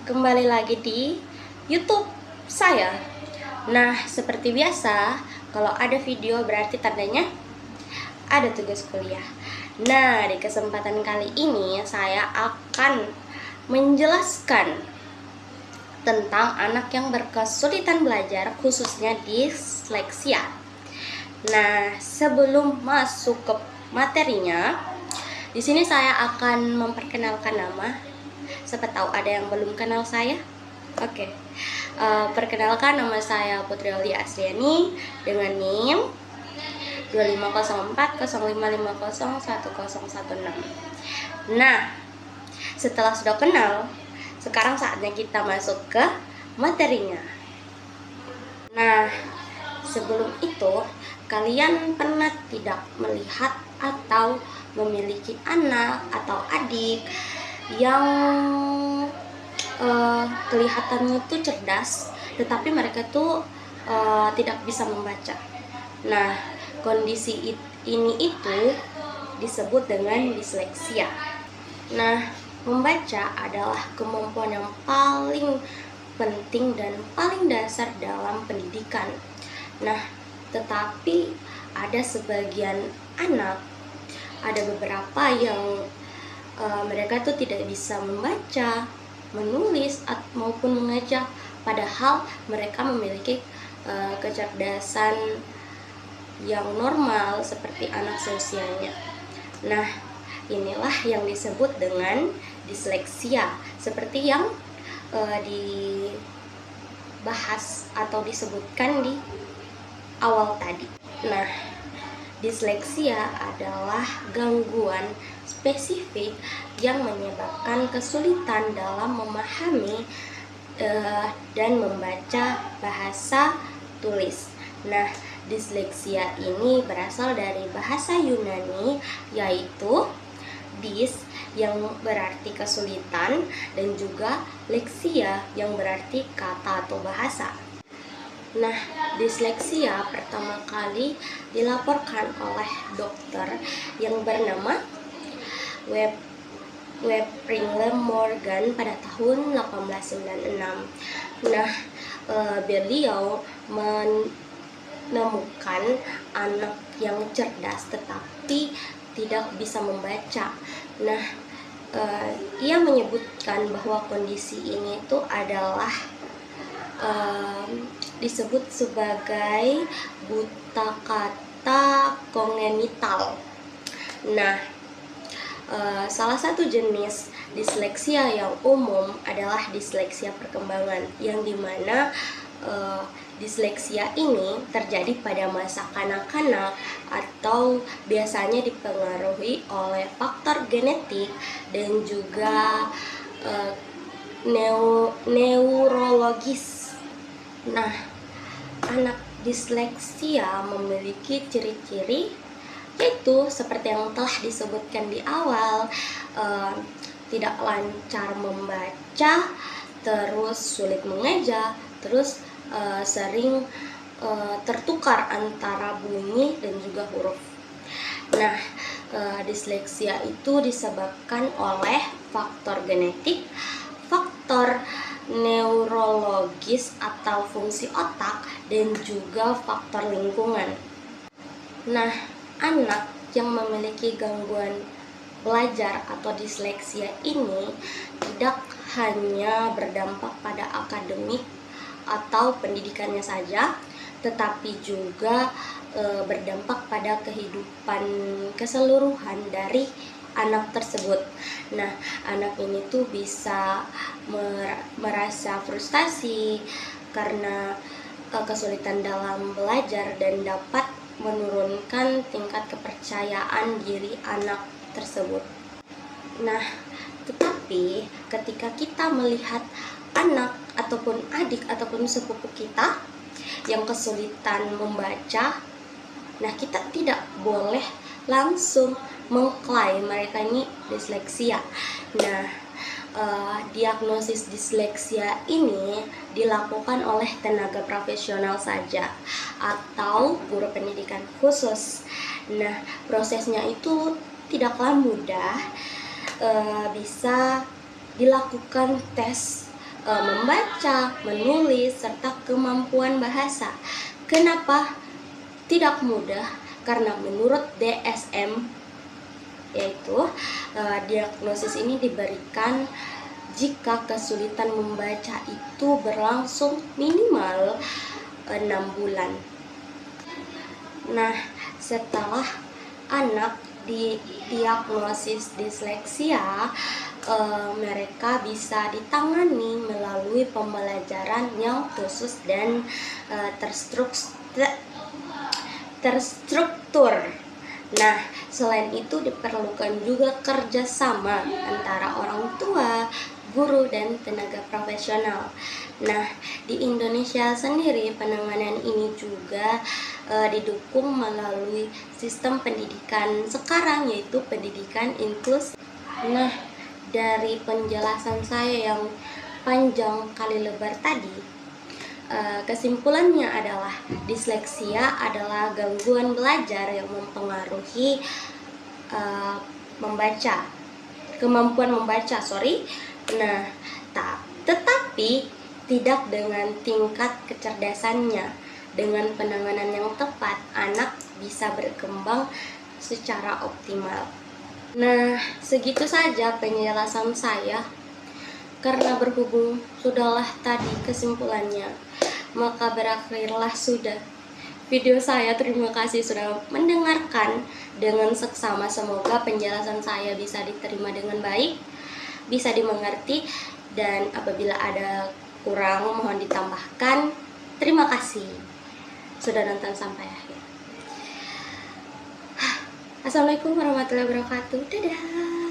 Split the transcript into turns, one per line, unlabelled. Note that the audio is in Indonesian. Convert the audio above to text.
kembali lagi di YouTube saya. Nah, seperti biasa, kalau ada video berarti tandanya ada tugas kuliah. Nah, di kesempatan kali ini saya akan menjelaskan tentang anak yang berkesulitan belajar, khususnya disleksia. Nah, sebelum masuk ke materinya, di sini saya akan memperkenalkan nama. Siapa tahu ada yang belum kenal saya. Oke. Perkenalkan, nama saya Putri Aulia Asriani dengan NIM 250405501016. Nah, setelah sudah kenal, sekarang saatnya kita masuk ke materinya. Nah, sebelum itu, kalian pernah tidak melihat atau memiliki anak atau adik yang kelihatannya tuh cerdas, tetapi mereka tuh tidak bisa membaca. Nah, kondisi ini itu disebut dengan disleksia. Nah, membaca adalah kemampuan yang paling penting dan paling dasar dalam pendidikan. Nah, tetapi ada sebagian anak, ada beberapa yang mereka tuh tidak bisa membaca, menulis maupun mengajar, padahal mereka memiliki kecerdasan yang normal seperti anak seusianya. Nah, inilah yang disebut dengan disleksia, seperti yang dibahas atau disebutkan di awal tadi. Nah, disleksia adalah gangguan spesifik yang menyebabkan kesulitan dalam memahami dan membaca bahasa tulis. Nah, disleksia ini berasal dari bahasa Yunani, yaitu dis yang berarti kesulitan dan juga leksia yang berarti kata atau bahasa. Nah, disleksia pertama kali dilaporkan oleh dokter yang bernama Pringle Morgan pada tahun 1896. Nah, beliau menemukan anak yang cerdas tetapi tidak bisa membaca. Nah, ia menyebutkan bahwa kondisi ini itu adalah disebut sebagai buta kata kongenital. Nah, salah satu jenis disleksia yang umum adalah disleksia perkembangan, yang dimana disleksia ini terjadi pada masa kanak-kanak atau biasanya dipengaruhi oleh faktor genetik dan juga neurologis. Nah, anak disleksia memiliki ciri-ciri yaitu seperti yang telah disebutkan di awal, tidak lancar membaca, terus sulit mengeja, terus sering tertukar antara bunyi dan juga huruf. Nah, disleksia itu disebabkan oleh faktor genetik, faktor neurologis atau fungsi otak, dan juga faktor lingkungan. Nah, anak yang memiliki gangguan belajar atau disleksia ini tidak hanya berdampak pada akademik atau pendidikannya saja, tetapi juga berdampak pada kehidupan keseluruhan dari anak tersebut. Nah, anak ini tuh bisa merasa frustasi karena kesulitan dalam belajar dan dapat menurunkan tingkat kepercayaan diri anak tersebut. Nah, tetapi ketika kita melihat anak ataupun adik ataupun sepupu kita yang kesulitan membaca, nah kita tidak boleh langsung mengklaim mereka ini disleksia. Nah, diagnosis disleksia ini dilakukan oleh tenaga profesional saja atau guru pendidikan khusus. Nah, prosesnya itu tidaklah mudah, bisa dilakukan tes membaca, menulis, serta kemampuan bahasa. Kenapa tidak mudah? Karena menurut DSM, yaitu diagnosis ini diberikan jika kesulitan membaca itu berlangsung minimal 6 bulan. Nah, setelah anak didiagnosis disleksia, mereka bisa ditangani melalui pembelajaran yang khusus dan terstruktur. Nah, selain itu diperlukan juga kerjasama antara orang tua, guru, dan tenaga profesional. Nah, di Indonesia sendiri penanganan ini juga didukung melalui sistem pendidikan sekarang, yaitu pendidikan inklusif. Nah, dari penjelasan saya yang panjang kali lebar tadi, kesimpulannya adalah disleksia adalah gangguan belajar yang mempengaruhi kemampuan membaca. Nah, tetapi tidak dengan tingkat kecerdasannya. Dengan penanganan yang tepat, anak bisa berkembang secara optimal. Nah, segitu saja penjelasan saya. Karena berhubung sudahlah tadi kesimpulannya, maka berakhirlah sudah video saya. Terima kasih sudah mendengarkan dengan seksama. Semoga penjelasan saya bisa diterima dengan baik, bisa dimengerti, dan apabila ada kurang mohon ditambahkan. Terima kasih sudah nonton sampai akhir. Assalamualaikum warahmatullahi wabarakatuh. Dadah.